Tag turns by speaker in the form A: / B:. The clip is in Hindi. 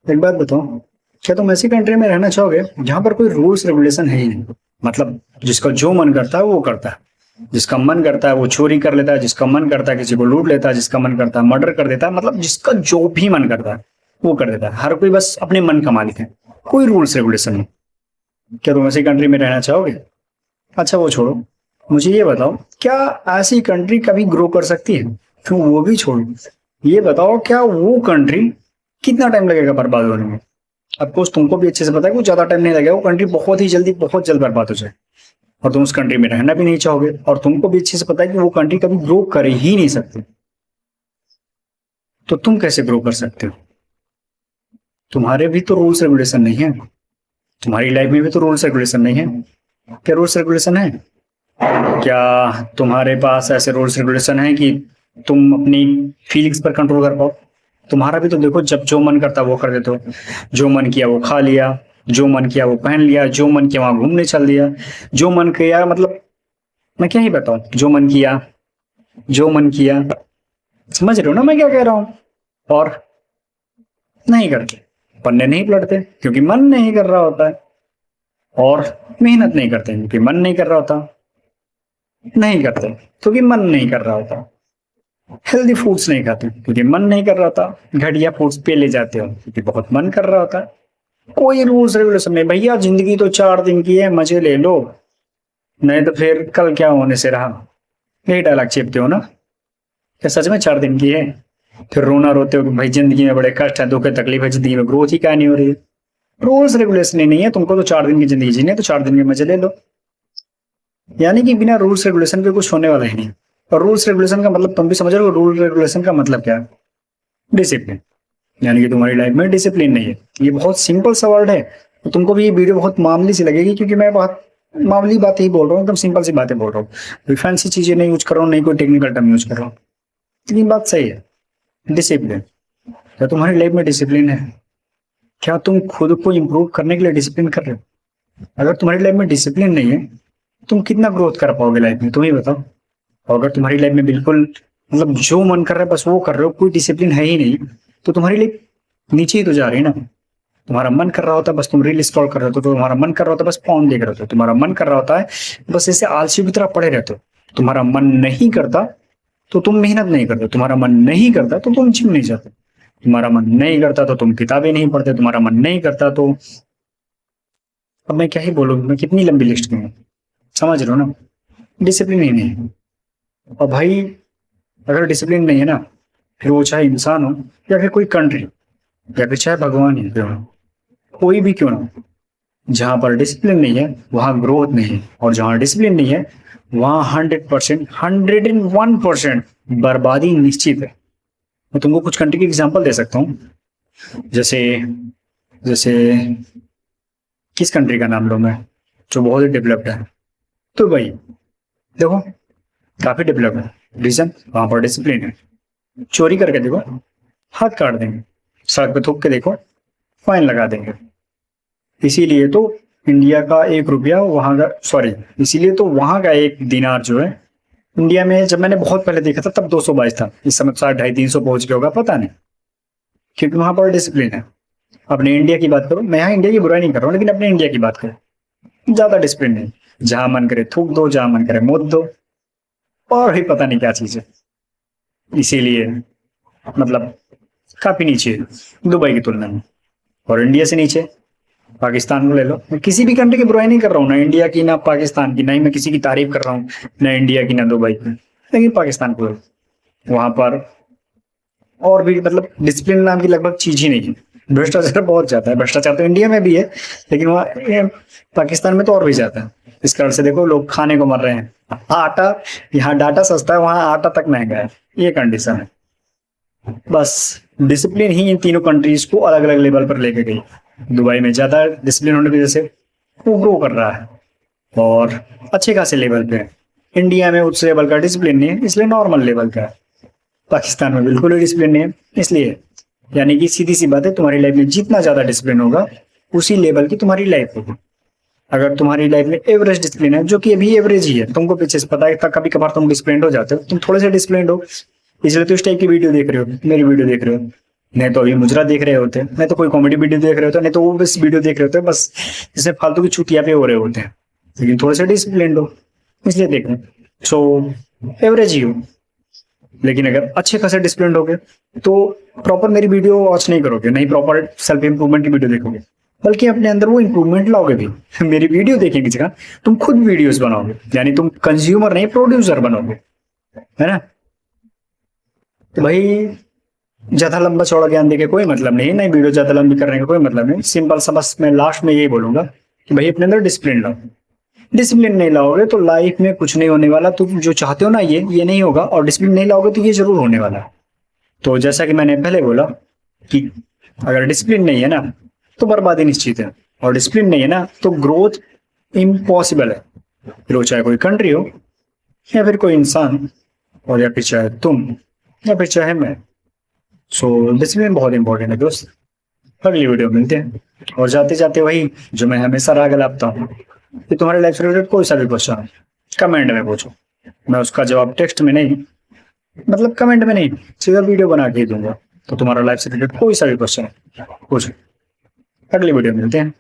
A: एक बात बताओ, क्या तुम ऐसी कंट्री में रहना चाहोगे जहां पर कोई रूल्स रेगुलेशन है ही नहीं? मतलब जिसका जो मन करता है वो करता है, जिसका मन करता है वो चोरी कर लेता है, जिसका मन करता है किसी को लूट लेता है, जिसका मन करता है मर्डर कर देता है, मतलब जिसका जो भी मन करता है वो कर देता है। हर कोई बस अपने मन का मालिक है, कोई रूल्स रेगुलेशन नहीं। क्या तुम ऐसी कंट्री में रहना चाहोगे? अच्छा वो छोड़ो, मुझे ये बताओ, क्या ऐसी कंट्री कभी ग्रो कर सकती है? क्यों वो भी छोड़ो, ये बताओ क्या वो कंट्री कितना टाइम लगेगा बर्बाद होने में? अफकोर्स तुमको भी अच्छे से पता है कि ज्यादा टाइम नहीं लगेगा, वो कंट्री बहुत ही जल्दी बहुत जल्द बर्बाद हो जाए। और तुम उस कंट्री में रहना भी नहीं चाहोगे, और तुमको भी अच्छे से पता है कि वो कंट्री कभी ग्रो कर ही नहीं सकती। तो तुम कैसे ग्रो कर सकते हो? तुम्हारे भी तो रूल्स रेगुलेशन नहीं है, तुम्हारी लाइफ में भी तो रूल्स रेगुलेशन नहीं है। क्या रूल्स रेगुलेशन है? क्या तुम्हारे पास ऐसे रूल्स रेगुलेशन है कि तुम अपनी फीलिंग्स पर कंट्रोल कर पाओ? तुम्हारा भी तो देखो, जब जो मन करता वो कर देते हो। जो मन किया वो खा लिया, जो मन किया वो पहन लिया, जो मन किया वहां घूमने चल दिया, जो मन किया मतलब मैं क्या ही बताऊं, जो मन किया, जो मन किया। समझ रहे हो ना मैं क्या कह रहा हूँ? और नहीं करते, पन्ने नहीं पलटते क्योंकि मन नहीं कर रहा होता है। और मेहनत नहीं करते क्योंकि मन नहीं कर रहा होता। नहीं करते क्योंकि मन नहीं कर रहा होता। हेल्दी फूड्स नहीं खाते क्योंकि मन नहीं कर रहा होता। घटिया फूड्स पे ले जाते हो क्योंकि बहुत मन कर रहा होता है। कोई रूल्स रेगुलेशन नहीं भैया, जिंदगी तो 4 दिन की है, मजे ले लो, नहीं तो फिर कल क्या होने से रहा। यही डायलॉग चेपते हो ना? क्या सच में 4 दिन की है? फिर रोना रोते हो कि भाई जिंदगी में बड़े कष्ट है, दुख है, तकलीफ है, जिंदगी में ग्रोथ ही क्या नहीं हो रही है। रूल्स रेगुलेशन ही नहीं है तुमको, तो 4 दिन की जिंदगी जीनी है तो 4 दिन के मजे ले लो। यानी कि बिना रूल्स रेगुलेशन के कुछ होने वाला ही नहीं। और रूल्स रेगुलेशन का मतलब तुम भी समझ रहे हो, रूल रेगुलेशन का मतलब क्या है? डिसिप्लिन। यानी कि तुम्हारी लाइफ में डिसिप्लिन नहीं है। ये बहुत सिंपल सा वर्ड है, तो तुमको भी ये वीडियो बहुत मामूली सी लगेगी क्योंकि मैं बहुत मामूली बातें ही बोल रहा हूँ, एकदम सिंपल सी बातें बोल रहा हूँ। कोई फैंसी चीजें नहीं यूज कर रहा हूँ, नहीं कोई टेक्निकल टर्म यूज कर रहा हूँ। लेकिन बात सही है, डिसिप्लिन। क्या तुम्हारी लाइफ में डिसिप्लिन है? क्या तुम खुद को इम्प्रूव करने के लिए डिसिप्लिन कर रहे हो? अगर तुम्हारी लाइफ में डिसिप्लिन नहीं है, तुम कितना ग्रोथ कर पाओगे लाइफ में, तुम ही बताओ। और अगर तुम्हारी लाइफ में बिल्कुल मतलब जो मन कर रहा है बस वो कर रहे हो, कोई डिसिप्लिन है ही नहीं, तो तुम्हारी लाइफ नीचे ही तो जा रही है ना। तुम्हारा मन कर रहा होता है बस तुम रील स्क्रॉल कर रहे हो, तो तुम्हारा मन कर रहा होता है बस फोन देख रहे हो, तुम्हारा मन कर रहा होता है बस ऐसे आलसी की तरह पड़े रहते हो। तुम्हारा मन नहीं करता तो तुम मेहनत नहीं करते, तुम्हारा मन नहीं करता तो तुम जिम नहीं जाते, तुम्हारा मन नहीं करता तो तुम किताबें नहीं पढ़ते, तुम्हारा मन नहीं करता तो अब मैं क्या ही बोलूँ, मैं कितनी लंबी लिस्ट दूंगा। समझ रहे हो ना? डिसिप्लिन ही नहीं है। और भाई अगर डिसिप्लिन नहीं है ना, फिर वो चाहे इंसान हो या फिर कोई कंट्री या फिर चाहे भगवान ही क्यों हो, कोई भी क्यों ना हो, जहां पर डिसिप्लिन नहीं है वहां ग्रोथ नहीं है, और जहां डिसिप्लिन नहीं है वहां 100%, 101% बर्बादी निश्चित है। मैं तुमको कुछ कंट्री की एग्जांपल दे सकता हूँ। जैसे जैसे किस कंट्री का नाम लूं मैं जो बहुत ही डेवलप्ड है? तो भाई देखो, काफी डेवलप्ड है। रीजन, वहां पर डिसिप्लिन है। चोरी करके देखो, हाथ काट देंगे। सड़क पे थूक के देखो, फाइन लगा देंगे। इसीलिए तो इंडिया का 1 रुपया वहां का, सॉरी, इसीलिए तो वहां का 1 दिनार जो है, इंडिया में जब मैंने बहुत पहले देखा था तब 222 था, इस समय शायद 250-300 पहुंच गया होगा, पता नहीं। क्योंकि वहां पर डिसिप्लिन है। अपने इंडिया की बात करो, मैं यहाँ इंडिया की बुराई नहीं कर रहा हूँ, लेकिन अपने इंडिया की बात करो, ज्यादा डिसिप्लिन नहीं। जहां मन करे थूक दो, जहां मन करे मुद दो, और भी पता नहीं क्या चीज है। इसीलिए मतलब काफी नीचे है दुबई की तुलना में, और इंडिया से नीचे पाकिस्तान को ले लो। मैं किसी भी कंट्री की बुराई नहीं कर रहा हूँ, ना इंडिया की ना पाकिस्तान की, ना ही मैं किसी की तारीफ कर रहा हूँ, ना इंडिया की ना दुबई की, लेकिन पाकिस्तान को वहां पर और भी मतलब डिसिप्लिन नाम की लगभग चीज ही नहीं है। भ्रष्टाचार बहुत ज्यादा है। भ्रष्टाचार तो इंडिया में भी है, लेकिन वहाँ पाकिस्तान में तो और भी ज्यादा है। इस कारण से देखो लोग खाने को मर रहे हैं। आटा, यहाँ डाटा सस्ता है, वहां आटा तक महंगा है, ये कंडीशन है। बस डिसिप्लिन ही इन तीनों कंट्रीज को अलग अलग लेवल पर लेके गई। दुबई में ज्यादा डिसिप्लिन होने की वजह से वो ग्रो कर रहा है और अच्छे खासे लेवल पे है। इंडिया में उस लेवल का डिसिप्लिन नहीं है, इसलिए नॉर्मल लेवल का है। पाकिस्तान में बिल्कुल ही डिसिप्लिन नहीं है, इसलिए यानी कि सीधी सी बात है, तुम्हारी लाइफ में जितना ज्यादा डिसिप्लिन होगा उसी लेवल की तुम्हारी लाइफ होगी। अगर तुम्हारी लाइफ में एवरेज डिसिप्लिन है, जो कि अभी एवरेज ही है, तुमको पीछे से पता है, कभी कभार तुम डिसिप्लिन हो जाते हो, तुम थोड़े से डिसिप्लिन हो, इसलिए तो इस टाइप की वीडियो देख रहे हो, मेरी वीडियो देख रहे हो। नहीं तो अभी मुजरा देख रहे होते, नहीं तो कोई कॉमेडी वीडियो देख रहे होते, नहीं तो वो बस वीडियो देख रहे होते, बस जैसे फालतू की छुट्टियां पे हो रहे होते हैं। लेकिन थोड़े से डिसिप्लिन हो, इसलिए देख रहे हैं। सो एवरेज ही हो, लेकिन अगर अच्छे खासे डिसिप्लिन होगे तो प्रॉपर मेरी वीडियो वॉच नहीं करोगे, नहीं प्रॉपर सेल्फ इंप्रूवमेंट की वीडियो देखोगे, बल्कि अपने अंदर वो इंप्रूवमेंट लाओगे भी। मेरी वीडियो देखने की जगह तुम खुद वीडियोस बनाओगे, यानी तुम कंज्यूमर नहीं प्रोड्यूसर बनोगे, है ना। तो भाई ज्यादा लंबा चौड़ा ज्ञान देके कोई मतलब नहीं, नहीं वीडियो ज्यादा लंबी करने का कोई मतलब नहीं। सिंपल सा बस मैं लास्ट में यही बोलूंगा कि भाई अपने अंदर डिसिप्लिन लाओ। डिसिप्लिन नहीं लाओगे तो लाइफ में कुछ नहीं होने वाला। तुम जो चाहते हो ना ये नहीं होगा, और डिसिप्लिन नहीं लाओगे तो ये जरूर होने वाला है। तो जैसा कि मैंने पहले बोला कि अगर डिसिप्लिन नहीं है ना तो बर्बादी निश्चित है, और डिसिप्लिन नहीं है ना तो ग्रोथ इम्पॉसिबल है। फिर वो चाहे कोई कंट्री हो, या फिर कोई इंसान, और या फिर चाहे तुम, या फिर चाहे मैं। सो डिसिप्लिन बहुत इंपॉर्टेंट है दोस्त। अगली वीडियो में मिलते हैं। और जाते जाते वही जो मैं हमेशा राग लाता हूँ कि तुम्हारे लाइफ से रिलेटेड कोई सा भी क्वेश्चन कमेंट में पूछो, मैं उसका जवाब टेक्स्ट में नहीं, मतलब कमेंट में नहीं, सीधा वीडियो बना के ही दूंगा। तो तुम्हारा लाइफ से रिलेटेड कोई सा भी क्वेश्चन पूछो। अगली वीडियो में मिलते हैं।